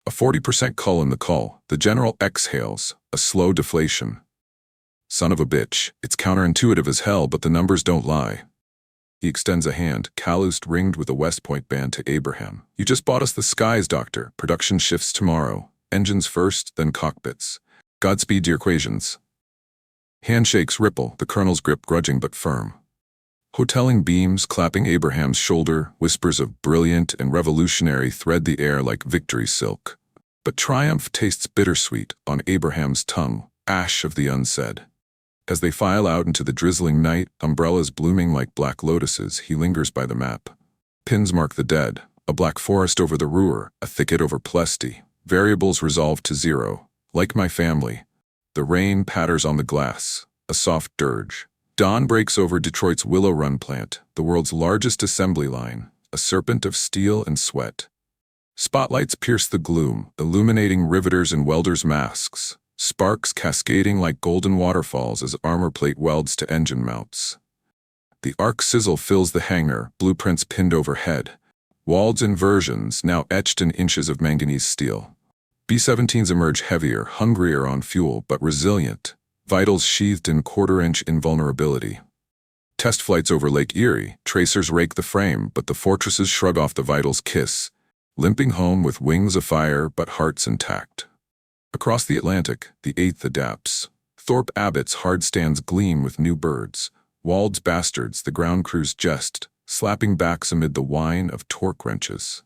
A 40% cull in the call, the general exhales, a slow deflation. Son of a bitch, it's counterintuitive as hell, but the numbers don't lie. He extends a hand, calloused, ringed with a West Point band to Abraham. You just bought us the skies, Doctor. Production shifts tomorrow. Engines first, then cockpits. Godspeed to your equations. Handshakes ripple, the colonel's grip grudging but firm. Hoteling beams clapping Abraham's shoulder, whispers of brilliant and revolutionary thread the air like victory silk. But triumph tastes bittersweet on Abraham's tongue, ash of the unsaid. As they file out into the drizzling night, umbrellas blooming like black lotuses, he lingers by the map. Pins mark the dead, a black forest over the Ruhr, a thicket over Plesty, variables resolved to zero. Like my family. The rain patters on the glass, a soft dirge. Dawn breaks over Detroit's Willow Run plant, the world's largest assembly line, a serpent of steel and sweat. Spotlights pierce the gloom, illuminating riveters and welders' masks, sparks cascading like golden waterfalls as armor plate welds to engine mounts. The arc sizzle fills the hangar, blueprints pinned overhead. Wald's inversions now etched in inches of manganese steel. B-17s emerge heavier, hungrier on fuel, but resilient, vitals sheathed in quarter-inch invulnerability. Test flights over Lake Erie, tracers rake the frame, but the fortresses shrug off the vitals' kiss, limping home with wings afire but hearts intact. Across the Atlantic, the 8th adapts. Thorpe Abbott's hard stands gleam with new birds. Wald's bastards, the ground crews jest, slapping backs amid the whine of torque wrenches.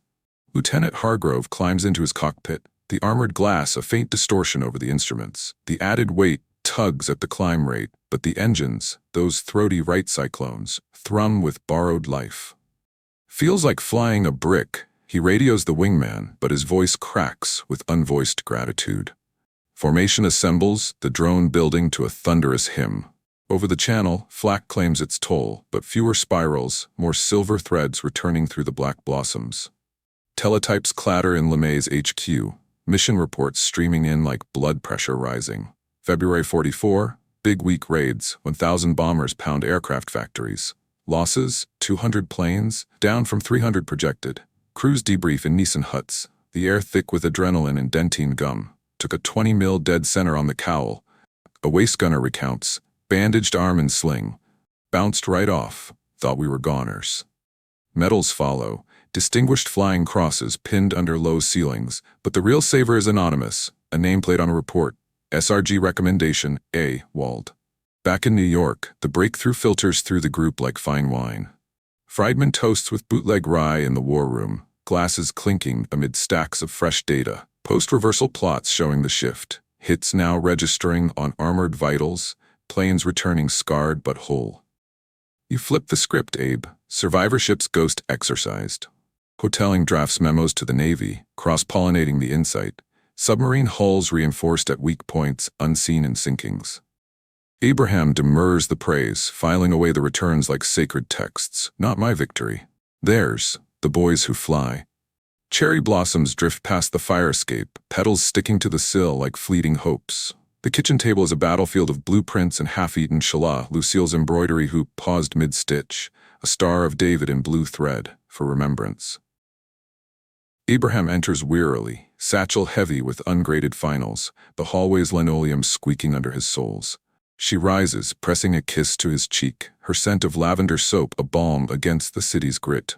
Lieutenant Hargrove climbs into his cockpit, the armored glass a faint distortion over the instruments. The added weight tugs at the climb rate, but the engines, those throaty right cyclones, thrum with borrowed life. Feels like flying a brick. He radios the wingman, but his voice cracks with unvoiced gratitude. Formation assembles, the drone building to a thunderous hymn. Over the channel, flak claims its toll, but fewer spirals, more silver threads returning through the black blossoms. Teletypes clatter in LeMay's HQ, mission reports streaming in like blood pressure rising. February 44, big week raids, 1,000 bombers pound aircraft factories. Losses, 200 planes, down from 300 projected. Crews debrief in Nissen huts, the air thick with adrenaline and dentine gum. Took a 20 mil dead center on the cowl. A waist gunner recounts, bandaged arm and sling. Bounced right off, thought we were goners. Medals follow, distinguished flying crosses pinned under low ceilings, but the real saver is anonymous, a nameplate on a report. SRG recommendation, A. Wald. Back in New York, the breakthrough filters through the group like fine wine. Friedman toasts with bootleg rye in the war room, glasses clinking amid stacks of fresh data, post-reversal plots showing the shift, hits now registering on armored vitals, planes returning scarred but whole. You flip the script, Abe. Survivorship's ghost exorcised. Hoteling drafts memos to the Navy, cross-pollinating the insight. Submarine hulls reinforced at weak points, unseen in sinkings. Abraham demurs the praise, filing away the returns like sacred texts. Not my victory. Theirs, the boys who fly. Cherry blossoms drift past the fire escape, petals sticking to the sill like fleeting hopes. The kitchen table is a battlefield of blueprints and half-eaten challah, Lucille's embroidery hoop paused mid-stitch, a Star of David in blue thread, for remembrance. Abraham enters wearily, satchel heavy with ungraded finals, the hallway's linoleum squeaking under his soles. She rises, pressing a kiss to his cheek, her scent of lavender soap a balm against the city's grit.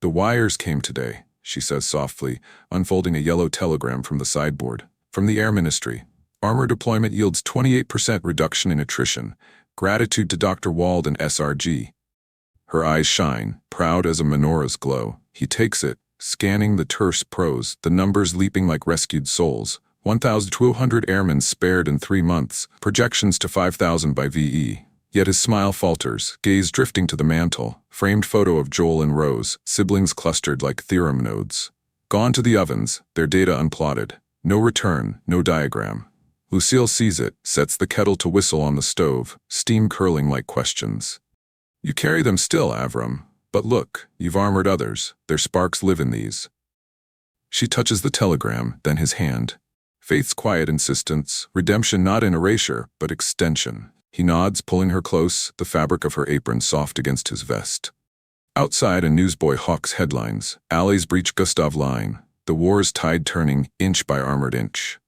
The wires came today, she says softly, unfolding a yellow telegram from the sideboard. From the Air Ministry. Armor deployment yields 28% reduction in attrition. Gratitude to Dr. Wald and SRG. Her eyes shine, proud as a menorah's glow. He takes it, scanning the terse prose, the numbers leaping like rescued souls. 1,200 airmen spared in 3 months, projections to 5,000 by VE. Yet his smile falters, gaze drifting to the mantel, framed photo of Joel and Rose, siblings clustered like theorem nodes. Gone to the ovens, their data unplotted. No return, no diagram. Lucille sees it, sets the kettle to whistle on the stove, steam curling like questions. You carry them still, Avram. But look, you've armored others, their sparks live in these. She touches the telegram, then his hand. Faith's quiet insistence, redemption not in erasure, but extension. He nods, pulling her close, the fabric of her apron soft against his vest. Outside, a newsboy hawks headlines. Allies breach Gustav Line. The war's tide turning, inch by armored inch.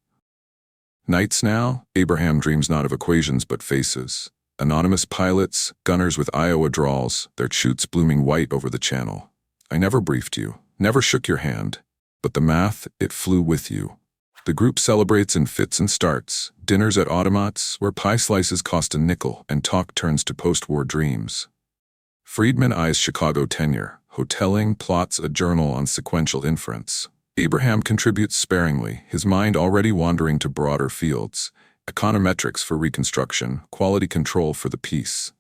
Nights now, Abraham dreams not of equations but faces. Anonymous pilots, gunners with Iowa drawls, their chutes blooming white over the channel. I never briefed you, never shook your hand. But the math, it flew with you. The group celebrates in fits and starts, dinners at automats where pie slices cost a nickel and talk turns to post-war dreams. Friedman eyes Chicago tenure, hoteling, plots a journal on sequential inference. Abraham contributes sparingly, his mind already wandering to broader fields, econometrics for reconstruction, quality control for the peace.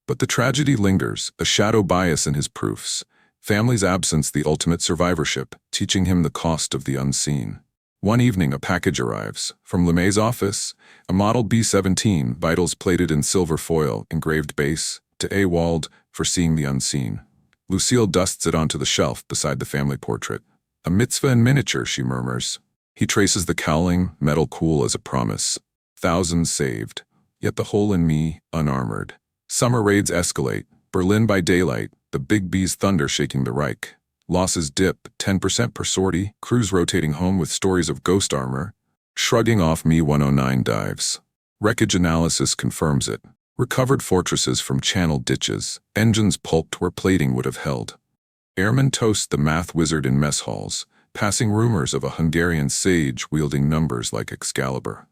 But the tragedy lingers, a shadow bias in his proofs, family's absence the ultimate survivorship, teaching him the cost of the unseen. One evening a package arrives, from LeMay's office, a model B-17, vitals plated in silver foil, engraved base, to A. Wald, for seeing the unseen. Lucille dusts it onto the shelf beside the family portrait. A mitzvah in miniature, she murmurs. He traces the cowling, metal cool as a promise. Thousands saved, yet the hole in me, unarmored. Summer raids escalate, Berlin by daylight, the Big B's thunder shaking the Reich. Losses dip, 10% per sortie, crews rotating home with stories of ghost armor. Shrugging off Me-109 dives. Wreckage analysis confirms it. Recovered fortresses from channeled ditches, engines pulped where plating would have held. Airmen toast the math wizard in mess halls, passing rumors of a Hungarian sage wielding numbers like Excalibur.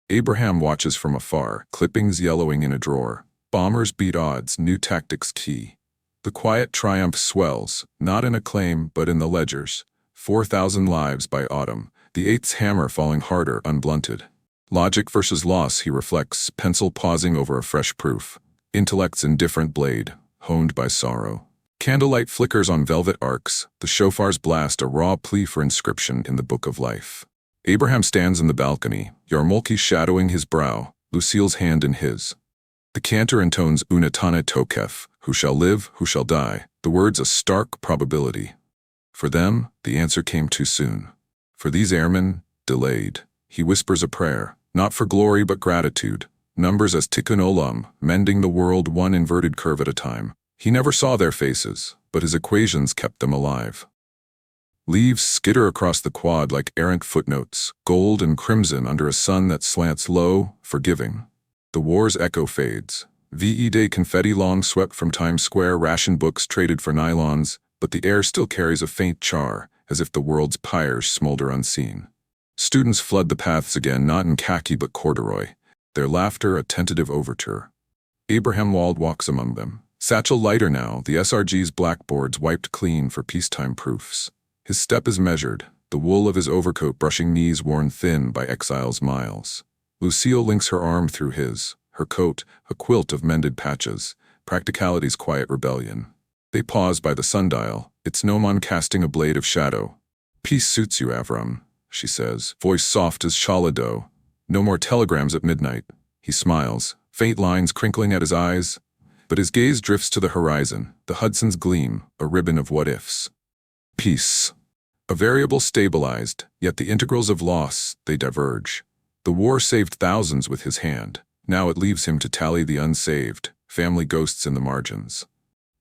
Abraham watches from afar, clippings yellowing in a drawer. Bombers beat odds, new tactics key. The quiet triumph swells, not in acclaim but in the ledgers. 4,000 lives by autumn, the eighth's hammer falling harder unblunted. Logic versus loss, he reflects, pencil pausing over a fresh proof. Intellect's indifferent blade, honed by sorrow. Candlelight flickers on velvet arcs, the shofars blast a raw plea for inscription in the book of life. Abraham stands in the balcony, Yarmulke shadowing his brow, Lucille's hand in his. The cantor intones Unatane Tokef, who shall live, who shall die, the words a stark probability. For them, the answer came too soon. For these airmen, delayed. He whispers a prayer, not for glory but gratitude. Numbers as tikkun olam, mending the world one inverted curve at a time. He never saw their faces, but his equations kept them alive. Leaves skitter across the quad like errant footnotes, gold and crimson under a sun that slants low, forgiving. The war's echo fades. VE Day confetti long swept from Times Square, ration books traded for nylons, but the air still carries a faint char, as if the world's pyres smolder unseen. Students flood the paths again, not in khaki but corduroy, their laughter a tentative overture. Abraham Wald walks among them. Satchel lighter now, the SRG's blackboards wiped clean for peacetime proofs. His step is measured, the wool of his overcoat brushing knees worn thin by exile's miles. Lucille links her arm through his, her coat, a quilt of mended patches, practicality's quiet rebellion. They pause by the sundial, its gnomon casting a blade of shadow. Peace suits you, Avram, she says, voice soft as challah. No more telegrams at midnight. He smiles, faint lines crinkling at his eyes, but his gaze drifts to the horizon, the Hudson's gleam, a ribbon of what-ifs. Peace. A variable stabilized, yet the integrals of loss, they diverge. The war saved thousands with his hand. Now it leaves him to tally the unsaved, family ghosts in the margins.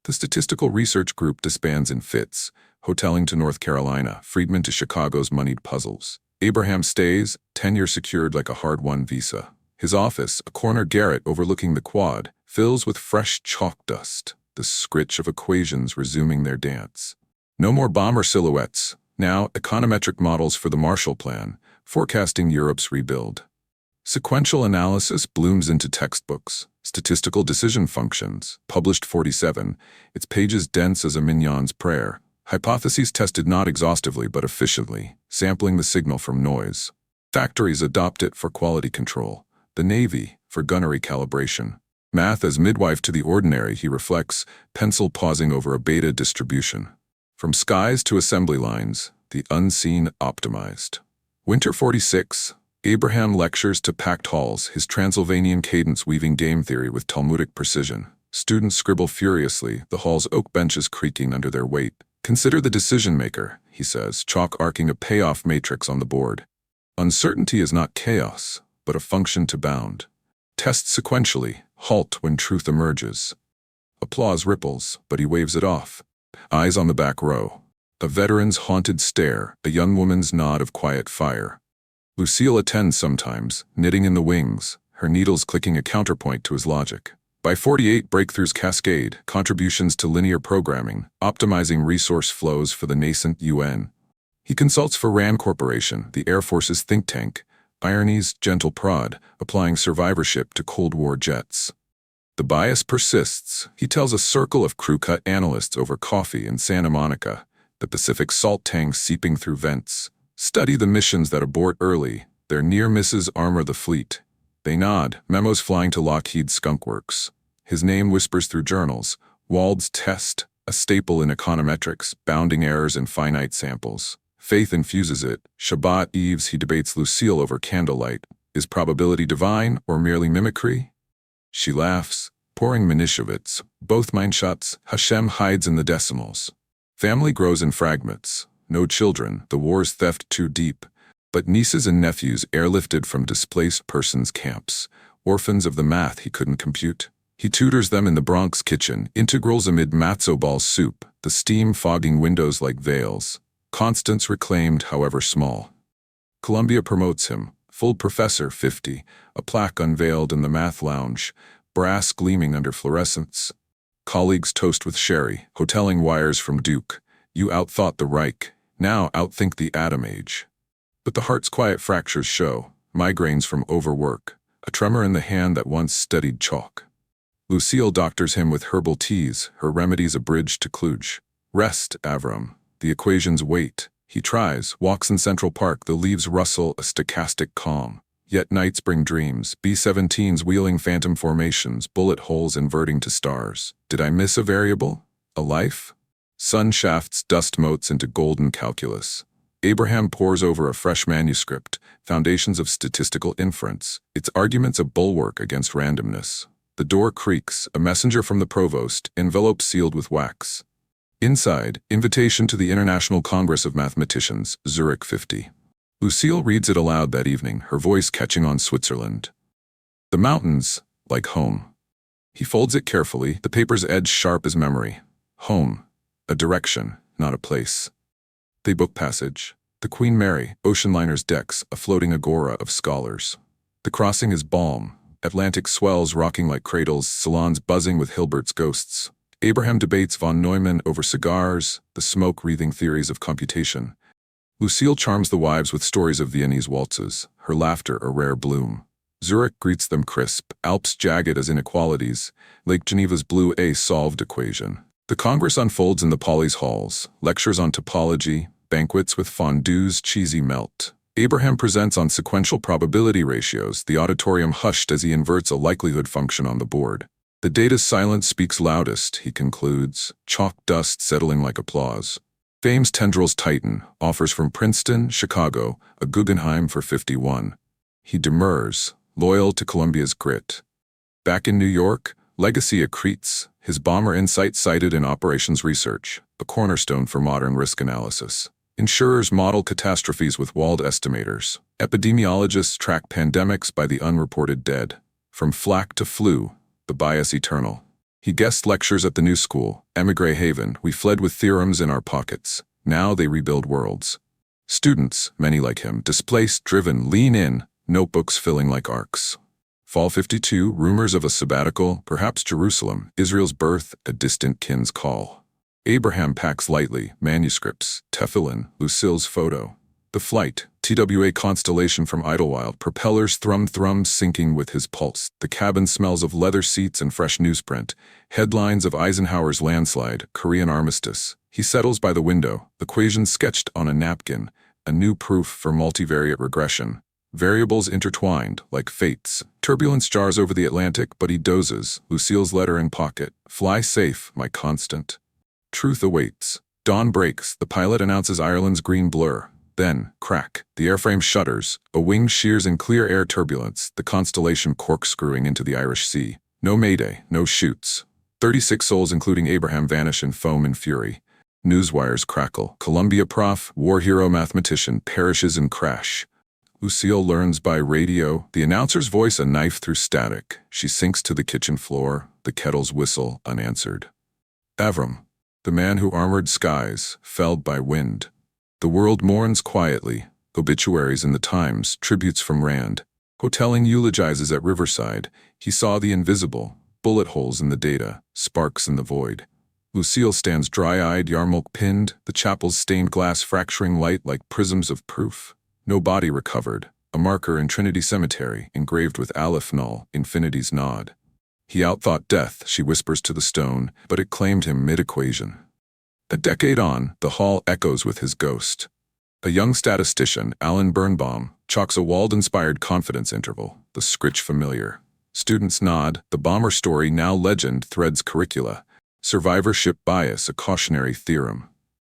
The Statistical Research Group disbands in fits, hoteling to North Carolina, Friedman to Chicago's moneyed puzzles. Abraham stays, tenure secured like a hard-won visa. His office, a corner garret overlooking the quad, fills with fresh chalk dust, the scritch of equations resuming their dance. No more bomber silhouettes, now econometric models for the Marshall Plan, forecasting Europe's rebuild. Sequential analysis blooms into textbooks, statistical decision functions, published 47, its pages dense as a mignon's prayer, hypotheses tested not exhaustively but efficiently, sampling the signal from noise. Factories adopt it for quality control, the Navy for gunnery calibration. Math as midwife to the ordinary, he reflects, pencil pausing over a beta distribution. From skies to assembly lines, the unseen optimized. Winter 46, Abraham lectures to packed halls, his Transylvanian cadence weaving game theory with Talmudic precision. Students scribble furiously, the hall's oak benches creaking under their weight. Consider the decision maker, he says, chalk arcing a payoff matrix on the board. Uncertainty is not chaos, but a function to bound. Test sequentially, halt when truth emerges. Applause ripples, but he waves it off. Eyes on the back row. A veteran's haunted stare, a young woman's nod of quiet fire. Lucille attends sometimes, knitting in the wings, her needles clicking a counterpoint to his logic. By 48, breakthroughs cascade, contributions to linear programming, optimizing resource flows for the nascent UN. He consults for RAND Corporation, the Air Force's think tank, irony's gentle prod, applying survivorship to Cold War jets. The bias persists. He tells a circle of crew-cut analysts over coffee in Santa Monica, the Pacific salt tanks seeping through vents. Study the missions that abort early. Their near misses armor the fleet. They nod, memos flying to Lockheed Skunk Works. His name whispers through journals. Wald's test, a staple in econometrics, bounding errors in finite samples. Faith infuses it. Shabbat eves he debates Lucille over candlelight. Is probability divine or merely mimicry? She laughs, pouring Minishevitz. Both mine shots. Hashem hides in the decimals. Family grows in fragments. No children, the war's theft too deep. But nieces and nephews airlifted from displaced persons' camps. Orphans of the math he couldn't compute. He tutors them in the Bronx kitchen, integrals amid matzo ball soup, the steam fogging windows like veils. Constance reclaimed, however small. Columbia promotes him, full professor 50, a plaque unveiled in the math lounge, brass gleaming under fluorescence. Colleagues toast with sherry, hoteling wires from Duke. You outthought the Reich, now outthink the atom age. But the heart's quiet fractures show, migraines from overwork, a tremor in the hand that once steadied chalk. Lucille doctors him with herbal teas, her remedies a bridge to kludge. Rest, Avram. The equations wait. He tries, walks in Central Park, the leaves rustle, a stochastic calm. Yet nights bring dreams, B-17s wheeling phantom formations, bullet holes inverting to stars. Did I miss a variable? A life? Sun shafts dust motes into golden calculus. Abraham pores over a fresh manuscript, Foundations of Statistical Inference, its arguments a bulwark against randomness. The door creaks, a messenger from the provost, envelope sealed with wax. Inside, invitation to the International Congress of Mathematicians, Zurich 50. Lucille reads it aloud that evening, her voice catching on Switzerland. The mountains, like home. He folds it carefully, the paper's edge sharp as memory. Home, a direction, not a place. They book passage. The Queen Mary, ocean liner's decks, a floating agora of scholars. The crossing is balm. Atlantic swells rocking like cradles, salons buzzing with Hilbert's ghosts. Abraham debates von Neumann over cigars, the smoke-wreathing theories of computation. Lucille charms the wives with stories of Viennese waltzes, her laughter a rare bloom. Zurich greets them crisp, Alps jagged as inequalities, Lake Geneva's blue A-solved equation. The Congress unfolds in the Polly's halls, lectures on topology, banquets with fondue's cheesy melt. Abraham presents on sequential probability ratios, the auditorium hushed as he inverts a likelihood function on the board. The data's silence speaks loudest, he concludes, chalk dust settling like applause. Fame's tendrils tighten, offers from Princeton, Chicago, a Guggenheim for 51. He demurs, loyal to Columbia's grit. Back in New York, legacy accretes, his bomber insight cited in operations research, a cornerstone for modern risk analysis. Insurers model catastrophes with Wald estimators. Epidemiologists track pandemics by the unreported dead. From flak to flu, the bias eternal. He guest lectures at the New School, Emigre Haven. We fled with theorems in our pockets. Now they rebuild worlds. Students, many like him, displaced, driven, lean in, notebooks filling like arcs. Fall 52, rumors of a sabbatical, perhaps Jerusalem, Israel's birth, a distant kin's call. Abraham packs lightly, manuscripts, tefillin, Lucille's photo. The flight, TWA constellation from Idlewild, propellers thrum syncing with his pulse. The cabin smells of leather seats and fresh newsprint. Headlines of Eisenhower's landslide, Korean armistice. He settles by the window, equations sketched on a napkin, a new proof for multivariate regression. Variables intertwined, like fates. Turbulence jars over the Atlantic, but he dozes, Lucille's letter in pocket. Fly safe, my constant. Truth awaits. Dawn breaks, the pilot announces Ireland's green blur. Then, crack, the airframe shudders, a wing shears in clear air turbulence, the constellation corkscrewing into the Irish Sea. No mayday, no shoots. 36 souls including Abraham vanish in foam and fury. Newswires crackle. Columbia prof, war hero mathematician, perishes in crash. Lucille learns by radio, the announcer's voice a knife through static. She sinks to the kitchen floor, the kettle's whistle unanswered. Avram, the man who armored skies, felled by wind. The world mourns quietly, obituaries in the Times, tributes from Rand. Hotelling eulogizes at Riverside. He saw the invisible, bullet holes in the data, sparks in the void. Lucille stands dry-eyed, yarmulke pinned, the chapel's stained glass fracturing light like prisms of proof. No body recovered, a marker in Trinity Cemetery, engraved with Aleph Null, infinity's nod. He outthought death, she whispers to the stone, but it claimed him mid-equation. A decade on, the hall echoes with his ghost. A young statistician, Alan Birnbaum, chalks a Wald-inspired confidence interval, the scritch familiar. Students nod, the bomber story, now legend, threads curricula. Survivorship bias, a cautionary theorem.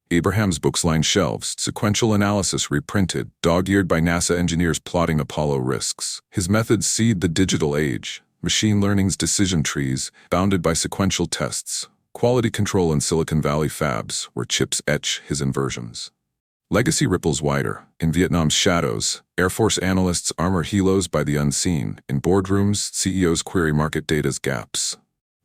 Abraham's books line shelves, sequential analysis reprinted, dog-eared by NASA engineers plotting Apollo risks. His methods seed the digital age, machine learning's decision trees, bounded by sequential tests, quality control in Silicon Valley fabs, where chips etch his inversions. Legacy ripples wider. In Vietnam's shadows, Air Force analysts armor helos by the unseen. In boardrooms, CEOs query market data's gaps.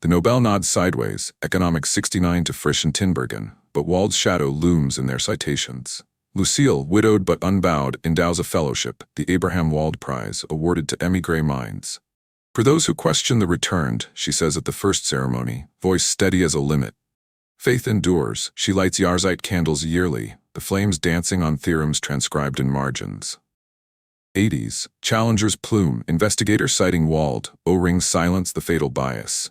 The Nobel nods sideways, economics 69 to Frisch and Tinbergen, but Wald's shadow looms in their citations. Lucille, widowed but unbowed, endows a fellowship, the Abraham Wald Prize, awarded to émigré minds. For those who question the returned, she says at the first ceremony, voice steady as a limit. Faith endures, she lights Yarzite candles yearly, the flames dancing on theorems transcribed in margins. 80s, challengers plume, investigators citing Wald, O-rings silence the fatal bias.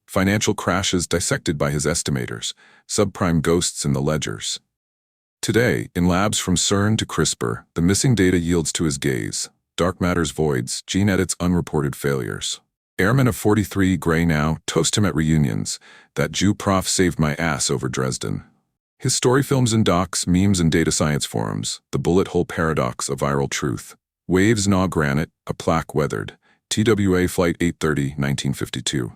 Financial crashes dissected by his estimators, subprime ghosts in the ledgers. Today, in labs from CERN to CRISPR, the missing data yields to his gaze. Dark matter's voids, gene edits unreported failures. Airmen of 43 gray now, toast him at reunions. That Jew prof saved my ass over Dresden. His story films and docs, memes and data science forums, the bullet hole paradox, a viral truth. Waves gnaw granite, a plaque weathered. TWA Flight 830, 1952.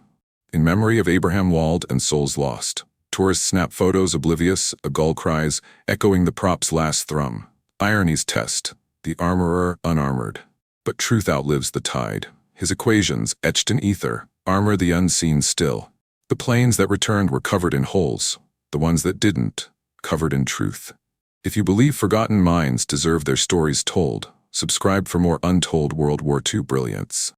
In memory of Abraham Wald and souls lost. Tourists snap photos oblivious, a gull cries, echoing the prop's last thrum. Irony's test, the armorer unarmored. But truth outlives the tide. His equations, etched in ether, armor the unseen still. The planes that returned were covered in holes. The ones that didn't, covered in truth. If you believe forgotten minds deserve their stories told, subscribe for more Untold World War II brilliance.